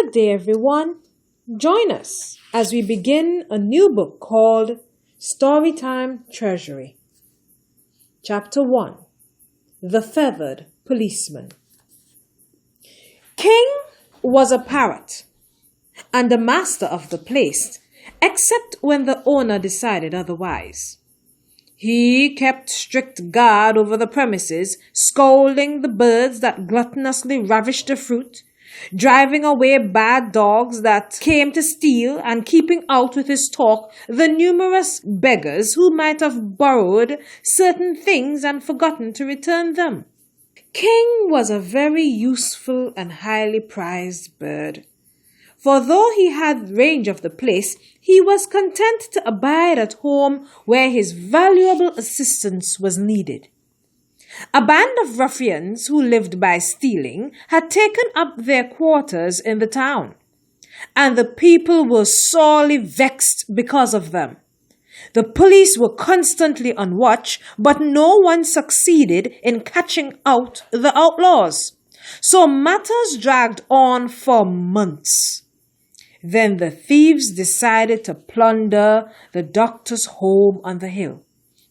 Good day, everyone. Join us as we begin a new book called Storytime Treasury. Chapter 1. The Feathered Policeman. King was a parrot and the master of the place, except when the owner decided otherwise. He kept strict guard over the premises, scolding the birds that gluttonously ravished the fruit, driving away bad dogs that came to steal, and keeping out with his talk the numerous beggars who might have borrowed certain things and forgotten to return them. King was a very useful and highly prized bird, for though he had range of the place, he was content to abide at home where his valuable assistance was needed. A band of ruffians who lived by stealing had taken up their quarters in the town, and the people were sorely vexed because of them. The police were constantly on watch, but no one succeeded in catching out the outlaws. So matters dragged on for months. Then the thieves decided to plunder the doctor's home on the hill.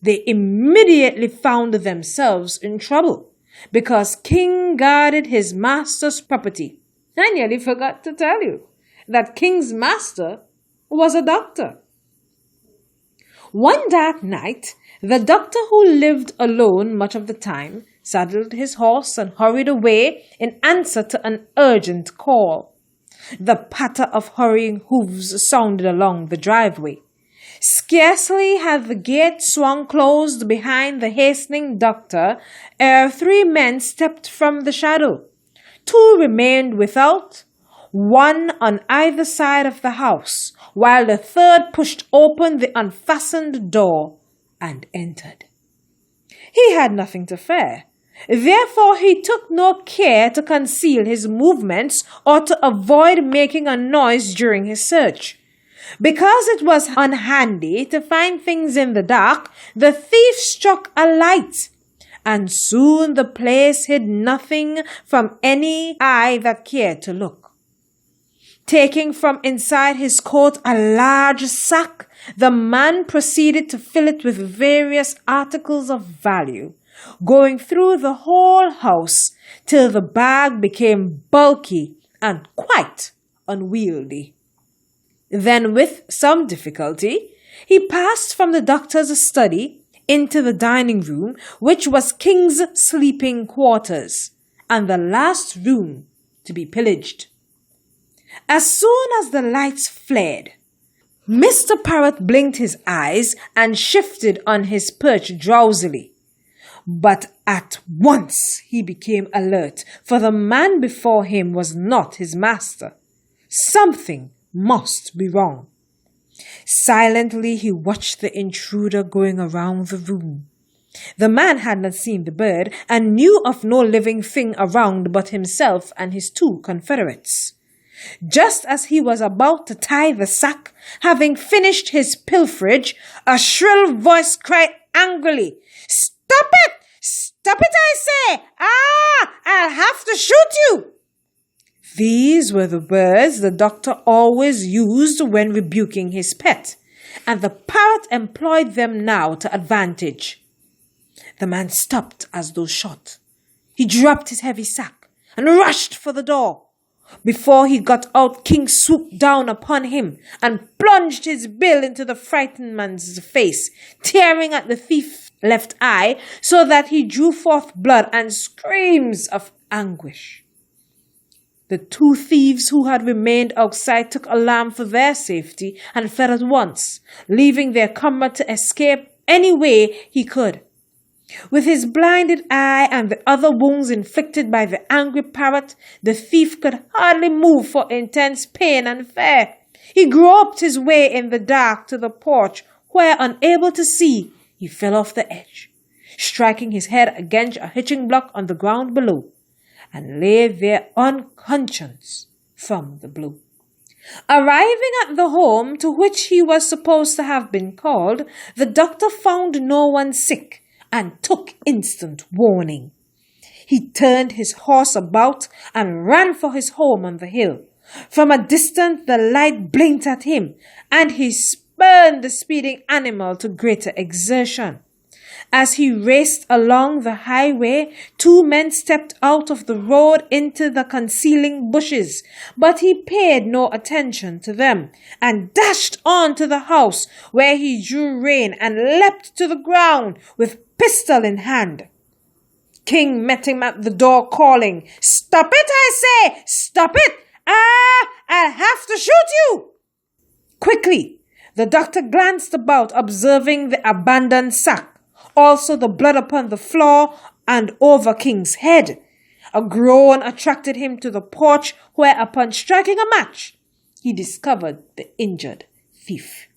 They immediately found themselves in trouble because King guarded his master's property. I nearly forgot to tell you that King's master was a doctor. One dark night, the doctor, who lived alone much of the time, saddled his horse and hurried away in answer to an urgent call. The patter of hurrying hooves sounded along the driveway. Scarcely had the gate swung closed behind the hastening doctor ere 3 men stepped from the shadow. 2 remained without, one on either side of the house, while the third pushed open the unfastened door and entered. He had nothing to fear. Therefore, he took no care to conceal his movements or to avoid making a noise during his search. Because it was unhandy to find things in the dark, the thief struck a light, and soon the place hid nothing from any eye that cared to look. Taking from inside his coat a large sack, the man proceeded to fill it with various articles of value, going through the whole house till the bag became bulky and quite unwieldy. Then, with some difficulty, he passed from the doctor's study into the dining room, which was King's sleeping quarters, and the last room to be pillaged. As soon as the lights flared, Mr. Parrot blinked his eyes and shifted on his perch drowsily. But at once he became alert, for the man before him was not his master. Something must be wrong. Silently he watched the intruder going around the room. The man had not seen the bird and knew of no living thing around but himself and his 2 confederates. Just as he was about to tie the sack, having finished his pilferage, a shrill voice cried angrily, "Stop it! Stop it, I say! I'll have to shoot you!" These were the words the doctor always used when rebuking his pet, and the parrot employed them now to advantage. The man stopped as though shot. He dropped his heavy sack and rushed for the door. Before he got out, King swooped down upon him and plunged his bill into the frightened man's face, tearing at the thief's left eye so that he drew forth blood and screams of anguish. The 2 thieves who had remained outside took alarm for their safety and fled at once, leaving their comrade to escape any way he could. With his blinded eye and the other wounds inflicted by the angry parrot, the thief could hardly move for intense pain and fear. He groped his way in the dark to the porch, where, unable to see, he fell off the edge, striking his head against a hitching block on the ground below, and lay there unconscious from the blow. Arriving at the home to which he was supposed to have been called, the doctor found no one sick and took instant warning. He turned his horse about and ran for his home on the hill, From a distance the light blinked at him, and he spurned the speeding animal to greater exertion. As he raced along the highway, two men stepped out of the road into the concealing bushes, but he paid no attention to them and dashed on to the house, where he drew rein and leapt to the ground with pistol in hand. King met him at the door, calling, "Stop it, I say! Stop it! I'll have to shoot you!" Quickly, the doctor glanced about, observing the abandoned sack, also the blood upon the floor and over King's head. A groan attracted him to the porch, where, upon striking a match, he discovered the injured thief.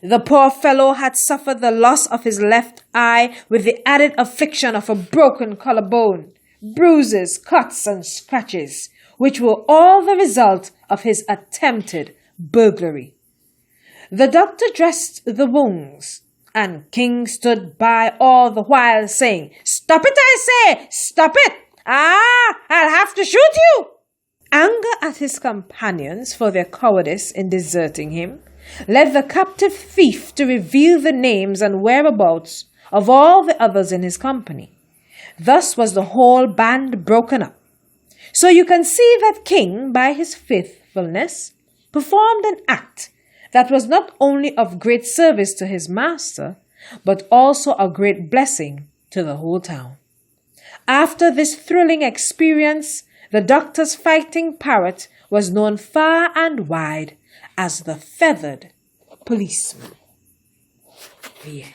The poor fellow had suffered the loss of his left eye, with the added affliction of a broken collarbone, bruises, cuts, and scratches, which were all the result of his attempted burglary. The doctor dressed the wounds, and King stood by all the while, saying, "Stop it, I say! Stop it! I'll have to shoot you!" Anger at his companions for their cowardice in deserting him led the captive thief to reveal the names and whereabouts of all the others in his company. Thus was the whole band broken up. So you can see that King, by his faithfulness, performed an act that was not only of great service to his master, but also a great blessing to the whole town. After this thrilling experience, the doctor's fighting parrot was known far and wide as the Feathered Policeman. Yeah.